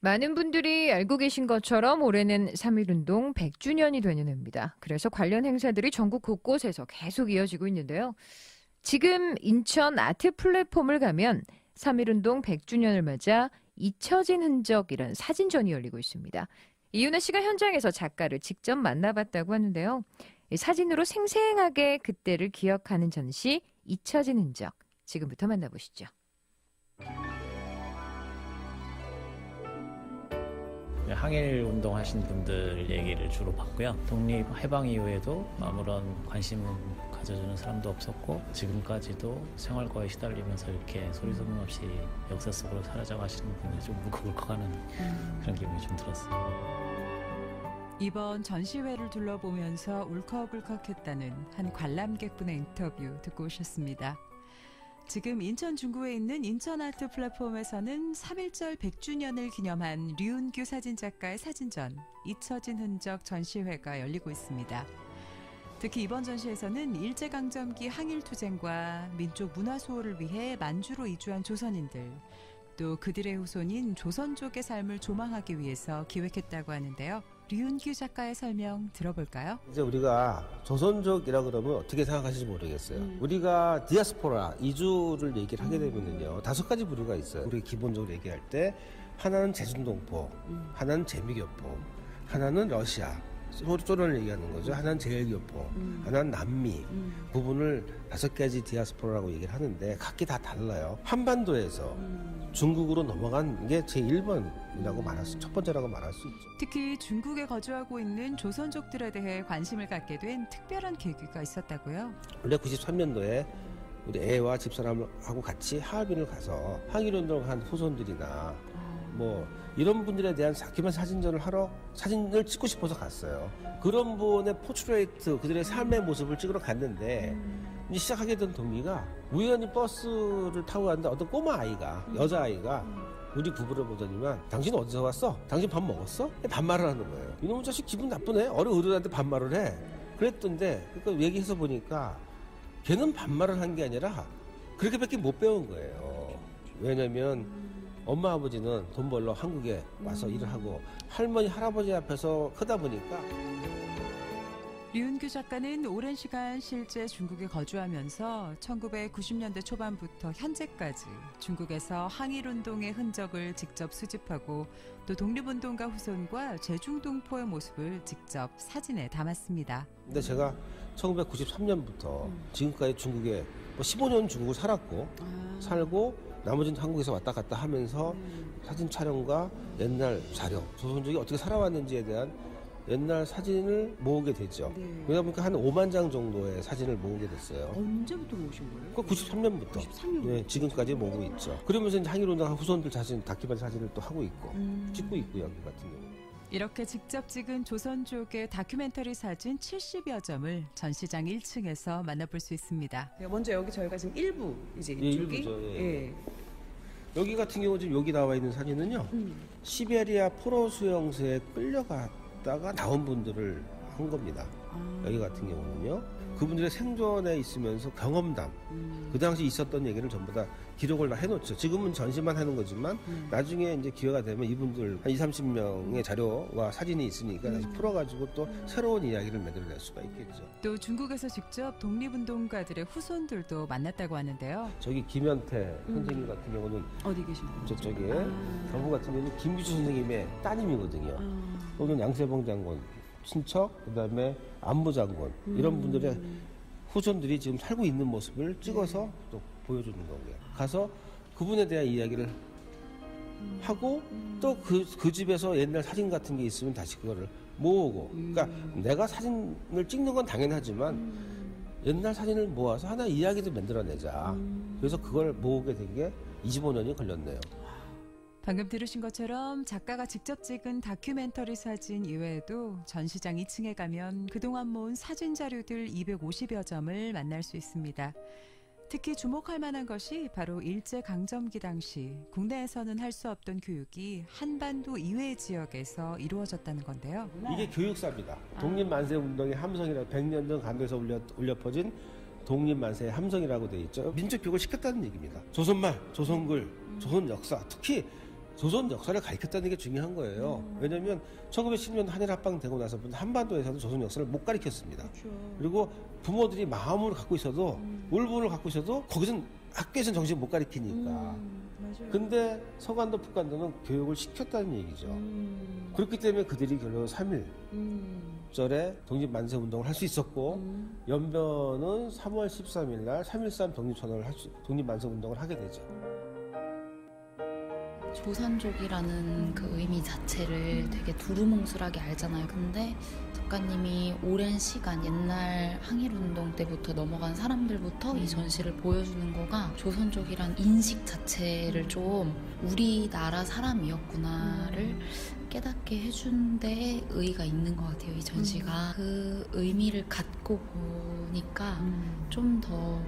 많은 분들이 알고 계신 것처럼 올해는 3.1운동 100주년이 되는 해입니다. 그래서 관련 행사들이 전국 곳곳에서 계속 이어지고 있는데요. 지금 인천 아트 플랫폼을 가면 3.1운동 100주년을 맞아 잊혀진 흔적이란 사진전이 열리고 있습니다. 이윤아 씨가 현장에서 작가를 직접 만나봤다고 하는데요. 사진으로 생생하게 그때를 기억하는 전시 잊혀진 흔적. 지금부터 만나보시죠. 항일 운동하신 분들 얘기를 주로 봤고요. 독립 해방 이후에도 아무런 관심을 가져주는 사람도 없었고 지금까지도 생활고에 시달리면서 이렇게 소리 소문 없이 역사 속으로 사라져 가시는 분이 좀 울컥울컥하는 그런 기분이 좀 들었어요. 이번 전시회를 둘러보면서 울컥울컥했다는 한 관람객분의 인터뷰 듣고 오셨습니다. 지금 인천 중구에 있는 인천 아트 플랫폼에서는 3.1절 100주년을 기념한 류은규 사진작가의 사진전 잊혀진 흔적 전시회가 열리고 있습니다. 특히 이번 전시에서는 일제강점기 항일투쟁과 민족 문화수호를 위해 만주로 이주한 조선인들, 또 그들의 후손인 조선족의 삶을 조망하기 위해서 기획했다고 하는데요. 류은규 작가의 설명 들어볼까요? 이제 우리가 조선족이라 그러면 어떻게 생각하실지 모르겠어요. 우리가 디아스포라, 이주를 얘기를 하게 되면요. 5가지 부류가 있어요. 우리 기본적으로 얘기할 때 하나는 제중동포, 하나는 재미교포, 하나는 러시아, 소련을 얘기하는 거죠. 하나는 제일교포, 하나는 남미 부분을 5가지 디아스포라라고 얘기를 하는데 각기 다 달라요. 한반도에서 중국으로 넘어간 게 제1번이라고 첫 번째라고 말할 수 있죠. 특히 중국에 거주하고 있는 조선족들에 대해 관심을 갖게 된 특별한 계기가 있었다고요? 원래 93년도에 우리 애와 집사람하고 같이 하얼빈을 가서 항일운동을 한 후손들이나 뭐 이런 분들에 대한 다큐멘터리 사진전을 하러 사진을 찍고 싶어서 갔어요. 그런 분의 포트레이트, 그들의 삶의 모습을 찍으러 갔는데 이제 시작하게 된 동기가 우연히 버스를 타고 갔는데 어떤 꼬마 아이가, 여자아이가 우리 부부를 보더니만 당신 어디서 왔어? 당신 밥 먹었어? 반말을 하는 거예요. 이놈의 자식 기분 나쁘네. 어린 어른한테 반말을 해. 그랬던데 그러니까 얘기해서 보니까 걔는 반말을 한 게 아니라 그렇게밖에 못 배운 거예요. 왜냐면 엄마 아버지는 돈 벌러 한국에 와서 일을 하고 할머니 할아버지 앞에서 크다 보니까. 류은규 작가는 오랜 시간 실제 중국에 거주하면서 1990년대 초반부터 현재까지 중국에서 항일운동의 흔적을 직접 수집하고 또 독립운동가 후손과 제중동포의 모습을 직접 사진에 담았습니다. 근데 제가 1993년부터 지금까지 중국에 15년 중국을 살고 나머지는 한국에서 왔다 갔다 하면서 사진 촬영과 옛날 자료, 조선족이 어떻게 살아왔는지에 대한 옛날 사진을 모으게 됐죠. 네. 그러다 보니까 한 5만 장 정도의 사진을 모으게 됐어요. 언제부터 모으신 거예요? 그 93년부터 93년. 네, 지금까지 모으고 있죠. 그러면서 이제 항일운동 후손들 사진, 다큐멘터리 사진을 또 하고 있고 찍고 있고 여기 같은 경우. 이렇게 직접 찍은 조선족의 다큐멘터리 사진 70여 점을 전시장 1층에서 만나볼 수 있습니다. 먼저 여기 저희가 지금 일부 이제 예, 이쪽이 일부죠. 예. 예. 여기 같은 경우 지금 여기 나와 있는 사진은요. 시베리아 포로 수용소에 끌려갔다가 나온 분들을 한 겁니다. 여기 같은 경우는요. 그분들의 생존에 있으면서 경험담, 그 당시 있었던 얘기를 전부 다 기록을 다 해놓죠. 지금은 전시만 하는 거지만 나중에 이제 기회가 되면 이분들 한 20-30명의 자료와 사진이 있으니까 다시 풀어가지고 또 새로운 이야기를 만들어낼 수가 있겠죠. 또 중국에서 직접 독립운동가들의 후손들도 만났다고 하는데요. 저기 김현태 선생님 같은 경우는 어디 계신 거죠? 저쪽에 경부 같은 경우는 김규주 선생님의 따님이거든요. 또는 양세봉 장군 친척, 그다음에 안무 장군 이런 분들의 후손들이 지금 살고 있는 모습을 찍어서 또 보여주는 거고요. 가서 그분에 대한 이야기를 하고 또 그 집에서 옛날 사진 같은 게 있으면 다시 그거를 모으고. 그러니까 내가 사진을 찍는 건 당연하지만 옛날 사진을 모아서 하나 이야기를 만들어내자. 그래서 그걸 모으게 된 게 25년이 걸렸네요. 방금 들으신 것처럼 작가가 직접 찍은 다큐멘터리 사진 이외에도 전시장 2층에 가면 그동안 모은 사진 자료들 250여 점을 만날 수 있습니다. 특히 주목할 만한 것이 바로 일제강점기 당시 국내에서는 할 수 없던 교육이 한반도 이외의 지역에서 이루어졌다는 건데요. 이게 교육사입니다. 독립만세운동의 함성이라고 100년 전 간도에서 울려 퍼진 독립만세의 함성이라고 돼 있죠. 민족교육을 시켰다는 얘기입니다. 조선말, 조선글, 조선 역사, 특히 조선 역사를 가르쳤다는 게 중요한 거예요. 왜냐하면 1910년 한일 합방되고 나서부터 한반도에서는 조선 역사를 못 가르쳤습니다. 그렇죠. 그리고 부모들이 마음을 갖고 있어도 울분을 갖고 있어도 거기선 학교에서는 정식 못 가르치니까. 맞아요. 근데 서간도 북간도는 교육을 시켰다는 얘기죠. 그렇기 때문에 그들이 결국 3.1절에 독립만세운동을 할 수 있었고 연변은 3월 13일 날 3.13 독립선언을 독립만세운동을 하게 되죠. 조선족이라는 그 의미 자체를 되게 두루뭉술하게 알잖아요. 근데 작가님이 오랜 시간 옛날 항일운동 때부터 넘어간 사람들부터 이 전시를 보여주는 거가 조선족이란 인식 자체를 좀 우리나라 사람이었구나를 깨닫게 해준 데 의의가 있는 것 같아요. 이 전시가 그 의미를 갖고 보니까 좀 더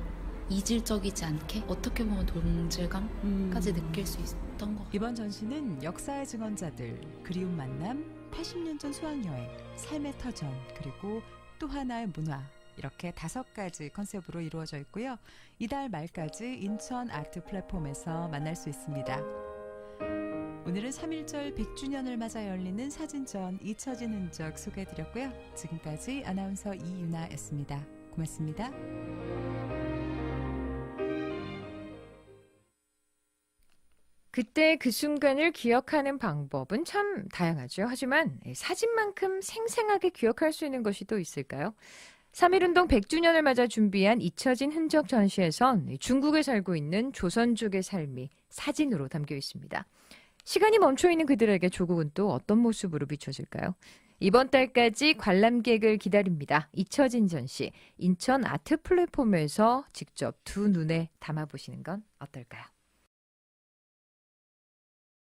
이질적이지 않게 어떻게 보면 동질감까지 느낄 수 있었던 것 같아요. 이번 전시는 역사의 증언자들, 그리운 만남, 80년 전 수학여행, 삶의 터전, 그리고 또 하나의 문화, 이렇게 5가지 컨셉으로 이루어져 있고요. 이달 말까지 인천 아트 플랫폼에서 만날 수 있습니다. 오늘은 3.1절 100주년을 맞아 열리는 사진전 잊혀진 흔적 소개해드렸고요. 지금까지 아나운서 이윤아였습니다. 고맙습니다. 그때 그 순간을 기억하는 방법은 참 다양하죠. 하지만 사진만큼 생생하게 기억할 수 있는 것이 또 있을까요? 3.1운동 100주년을 맞아 준비한 잊혀진 흔적 전시에선 중국에 살고 있는 조선족의 삶이 사진으로 담겨 있습니다. 시간이 멈춰있는 그들에게 조국은 또 어떤 모습으로 비춰질까요? 이번 달까지 관람객을 기다립니다. 잊혀진 전시, 인천 아트 플랫폼에서 직접 두 눈에 담아보시는 건 어떨까요?